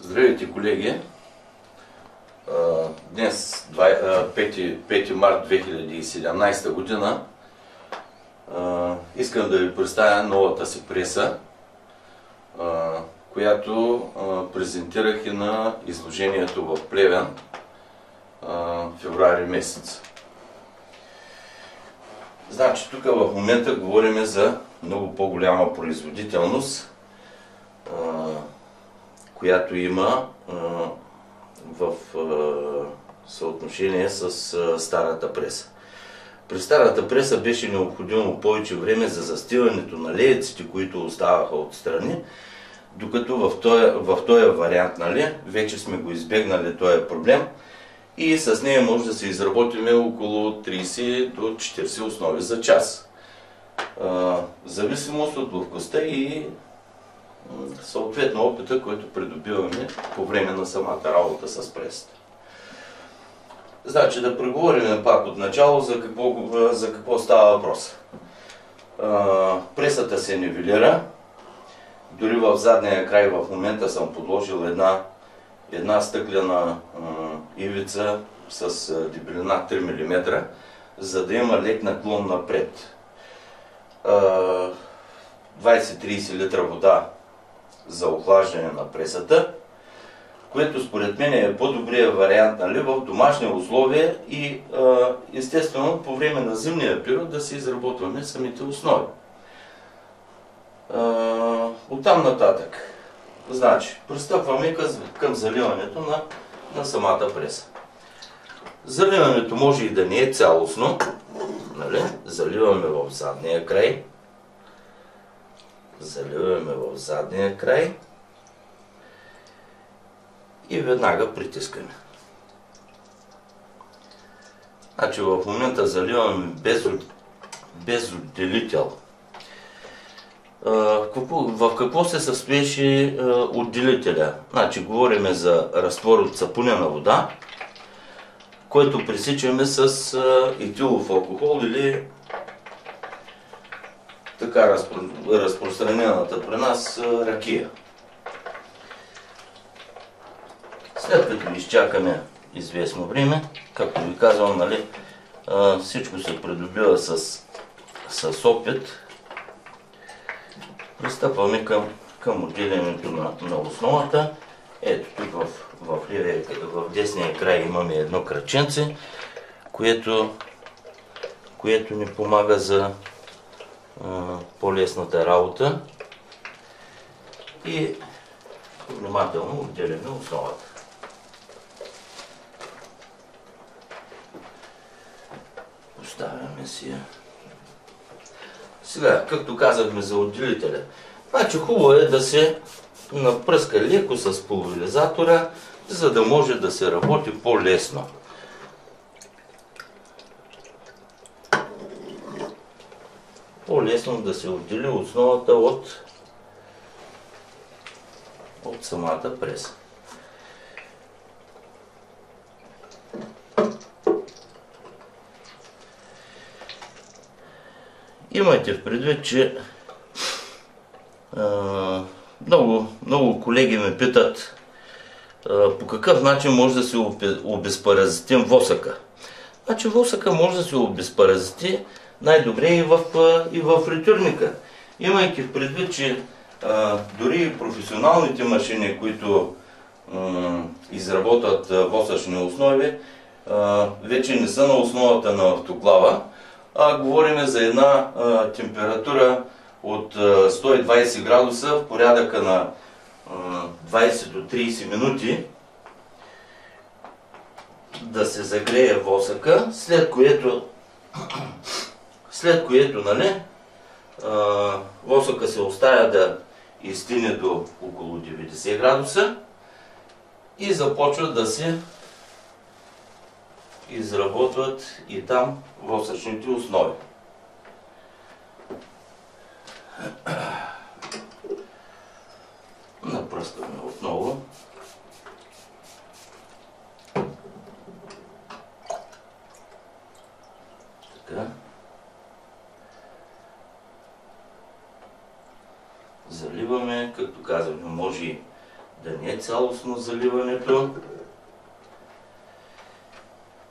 Здравейте, колеги! Днес, 5 март 2017 година, искам да ви представя новата си преса, която презентирах и на изложението в Плевен февруари месец. Значи, тук в момента говорим за много по-голяма производителност, която има в съотношение с старата преса. При старата преса беше необходимо повече време за застиването на лееците, които оставаха отстрани, докато в този вариант, вече сме го избегнали този проблем и с нея може да се изработиме около 30 до 40 основи за час. В зависимост от ловкостта и съответно опита, който придобиваме по време на самата работа с пресата. Значи да преговорим пак от начало за какво става въпрос. Пресата се нивелира. Дори в задния край в момента съм подложил една стъклена ивица с дебелина 3 мм, за да има лек наклон напред. 20-30 литра вода за охлаждане на пресата, което според мен е по-добрият вариант в домашни условия и естествено по време на зимния период да си изработваме самите основи. Оттам нататък, значи, пристъпваме към заливането на самата преса. Заливането може и да не е цялостно, заливаме в задния край. Заливаме в задния край и веднага притискаме. Значи в момента заливаме без отделител. В какво се състоеше отделителя? Значи говорим за разтвор от сапунена вода, който пресичаме с етилов алкохол или така разпространената при нас ракия. След като изчакаме известно време, както ви казвам, всичко се придобива с опит, пристъпваме към отделянето на основата. Ето тук в десния край имаме едно кръченце, което ни помага за по-лесната работа и внимателно отделяме основата. Поставяме си я. Сега, както казахме за отделителя, значи хубаво е да се напръска леко с пулверизатора, за да може да се работи по-лесно. По-лесно да се отдели основата от самата преса. Имайте в предвид, че много колеги ме питат по какъв начин може да се обезпаразитим восъка. Значи восъка може да се обезпаразити най-добре и в фритюрника. Имайки в предвид, че дори и професионалните машини, които изработват восъчни основи, вече не са на основата на автоклава, а говорим за една температура от 120 градуса в порядъка на 20 до 30 минути да се загрее восъка, след което восъка се оставя да изстине до около 90 градуса и започват да се изработват и там восъчните основи. Напръскаме отново. Така. Заливаме, както казахме, може да не е цялостно заливането.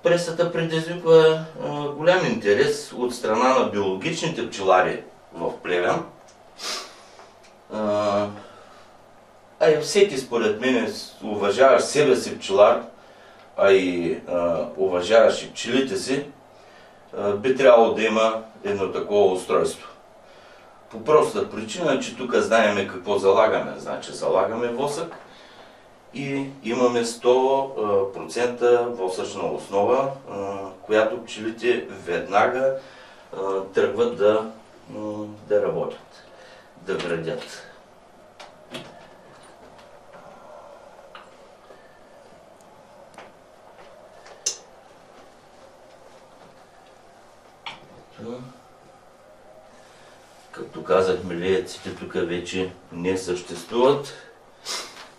Пресата предизвиква голям интерес от страна на биологичните пчелари в Плевен. А и всеки, според мен, уважаващ себе си пчелар, а и уважаващ и пчелите си, би трябвало да има едно такова устройство. По простата причина, че тук знаем какво залагаме. Значи залагаме восък и имаме 100% восъчна основа, която пчелите веднага тръгват да работят, да градят. Както казахме, лееците тук вече не съществуват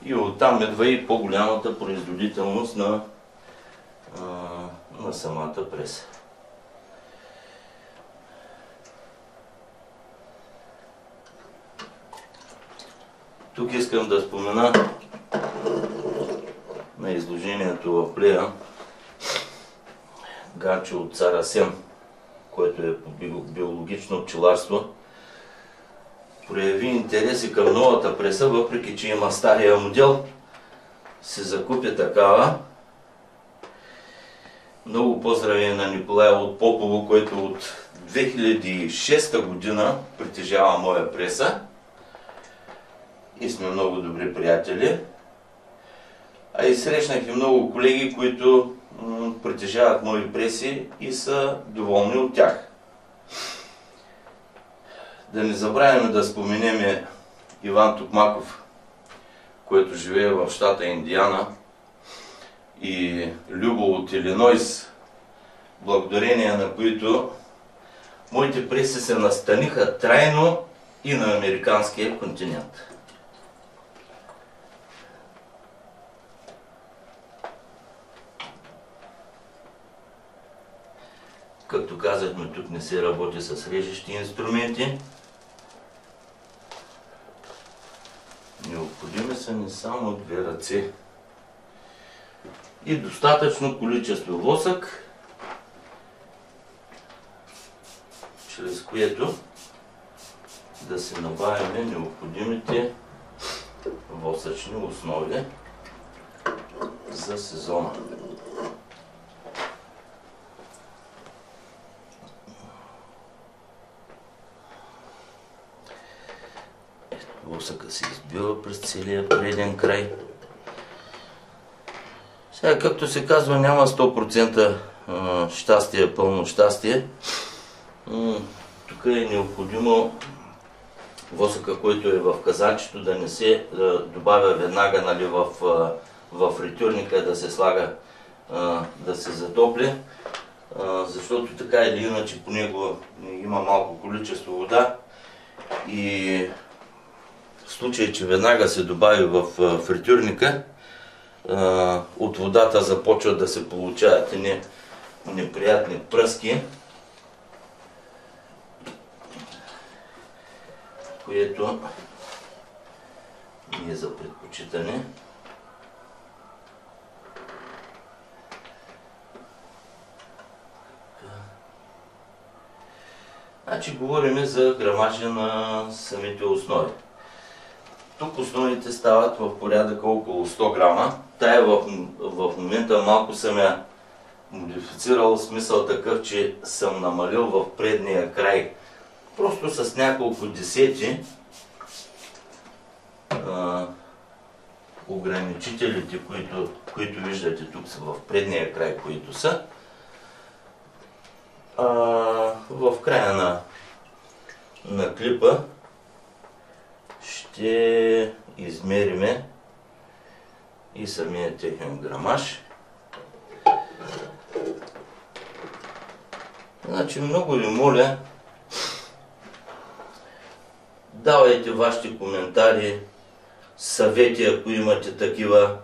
и оттам идва и по-голямата производителност на самата преса. Тук искам да спомена на изложението в Плевен Ганчо от Цар Асен, който е по биологично пчеларство, прояви интереси към новата преса, въпреки че има стария модел, се закупи такава. Много поздрави на Николай от Попово, който от 2006 година притежава моя преса и сме много добри приятели. А и срещнах и много колеги, които притежават мои преси и са доволни от тях. Да не забравяме да споменем Иван Токмаков, който живее в щата Индиана, и Любо от Илинойс, благодарение на които моите преси се настаниха трайно и на американския континент. Както казахме, тук не се работи с режещи инструменти. Необходими са ни само 2 ръце и достатъчно количество восък, чрез което да се набавяме необходимите восъчни основи за сезона. Восъка се избива през целия преден край. Сега, както се казва, няма 100% щастие, пълно щастие. Тук е необходимо восъка, който е в казанчето, да не се добавя веднага, нали, в фритюрника, да се слага, да се затопли, защото така или иначе по него има малко количество вода и в случай, че веднага се добави в фритюрника, от водата започват да се получават неприятни пръски, което не е за предпочитане. Значи говорим за грамажа на самите основи. Тук основите стават в порядъка около 100 грама. Тая в момента малко съм я модифицирал, в смисъл такъв, че съм намалил в предния край просто с няколко десети ограничителите, които виждате тук са в предния край, които са. В края на клипа ще измериме и самия техен грамаж. Значи много ви моля, давайте вашите коментари, съвети, ако имате такива.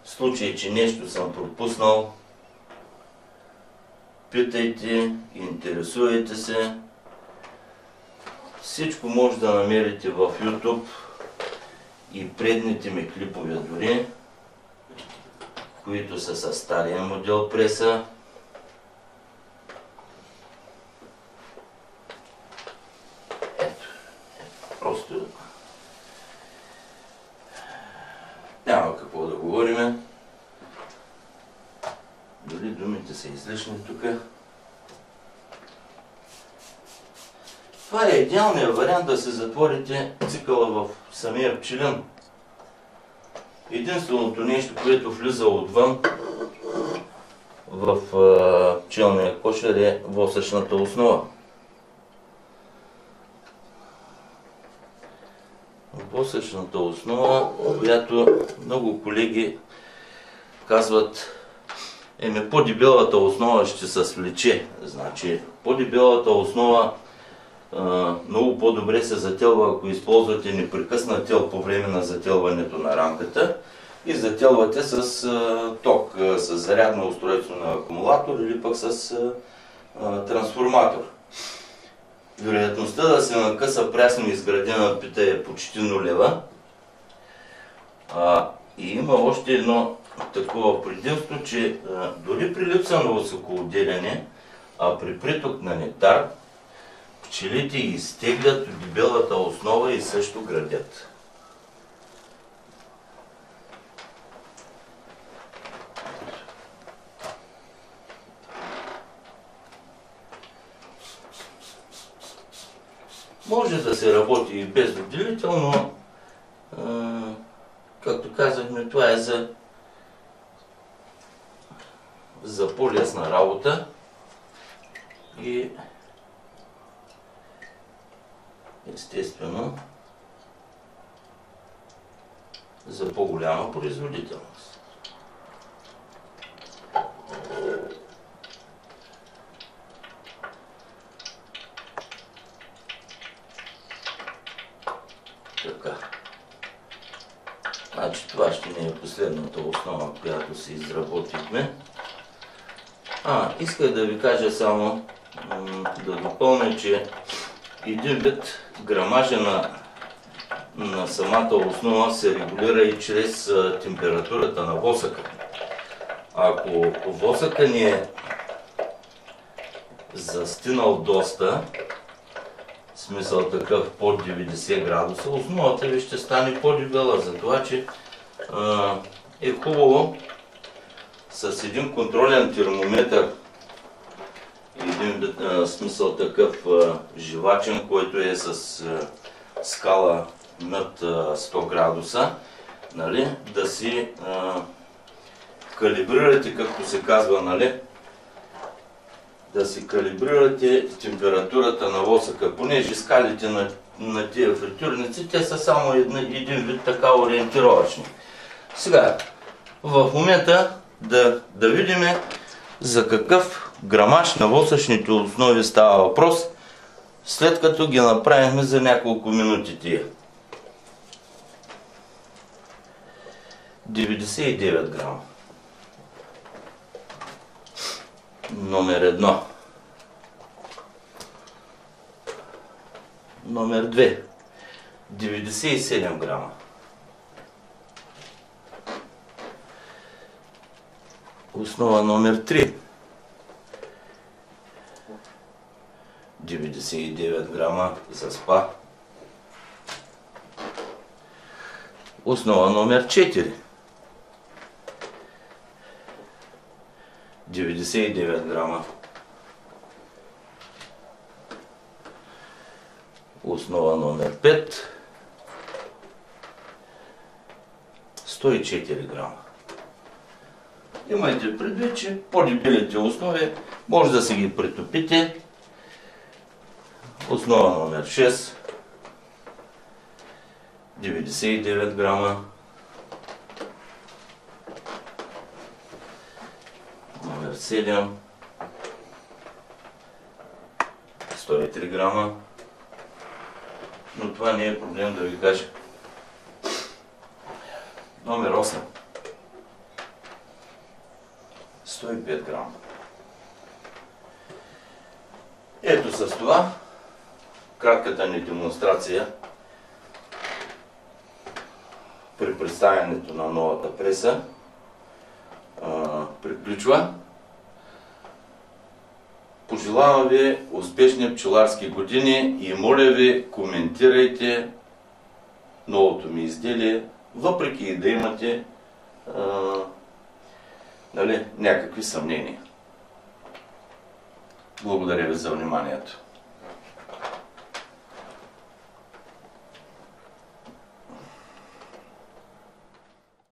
В случай, че нещо съм пропуснал, питайте, интересувайте се. Всичко може да намерите в YouTube и предните ми клипове дори, които са със стария модел преса. Ето, просто няма какво да говорим. Дори думите са излишни тук. Това е идеалният вариант да се затворите цикъла в самия пчелин. Единственото нещо, което влиза отвън в пчелния кошер е восъчната основа. Восъчната основа, която много колеги казват, по-дебелата основа ще се свлече. Значи, по-дебелата основа много по-добре се зателва, ако използвате непрекъснат тел по време на зателването на рамката и зателвате с ток, с зарядно устройство на акумулатор или пък с трансформатор. Вероятността да се накъса прясно изградена пита е почти нулева. И има още едно такова предимство, че дори при липса на високоотделяне, а при приток на нектар, пчелите изтеглят от дебелата основа и също градят. Може да се работи и без отделител, но както казахме, това е за по-лесна работа и естествено за по-голяма производителност. Така. Значи това ще не е последната основа, която си изработихме. Исках да ви кажа само, да допълня, че един вид грамажа на самата основа се регулира и чрез температурата на восъка. Ако восъка ни е застинал доста, в смисъл такъв под 90 градуса, основата ви ще стане по-дебела, затова че е хубаво с един контролен термометър, един смисъл такъв живачен, който е с скала над 100 градуса, нали, да си калибрирате, както се казва, нали, да си калибрирате температурата на восъка, понеже скалите на тия фритюрници, те са само един вид така ориентировачни. Сега, в момента да видим за какъв грамаж на восъчните основи става въпрос, след като ги направихме за няколко минути тия. 99 грама. Номер 1. Номер 2. 97 грама. Основа номер 3. 99 грама за спа. Основа номер 4. 99 грама. Основа номер 5. 104 грама. Имайте предвид, че по-дебелите основи може да си ги притопите. Основа номер 6. 99 грама. Номер 7. 103 грама. Но това не е проблем да ви кажа. Номер 8. 105 грама. Ето с това кратката ни демонстрация при представянето на новата преса приключва. Пожелавам ви успешни пчеларски години и моля ви, коментирайте новото ми изделие, въпреки и да имате някакви съмнения. Благодаря ви за вниманието.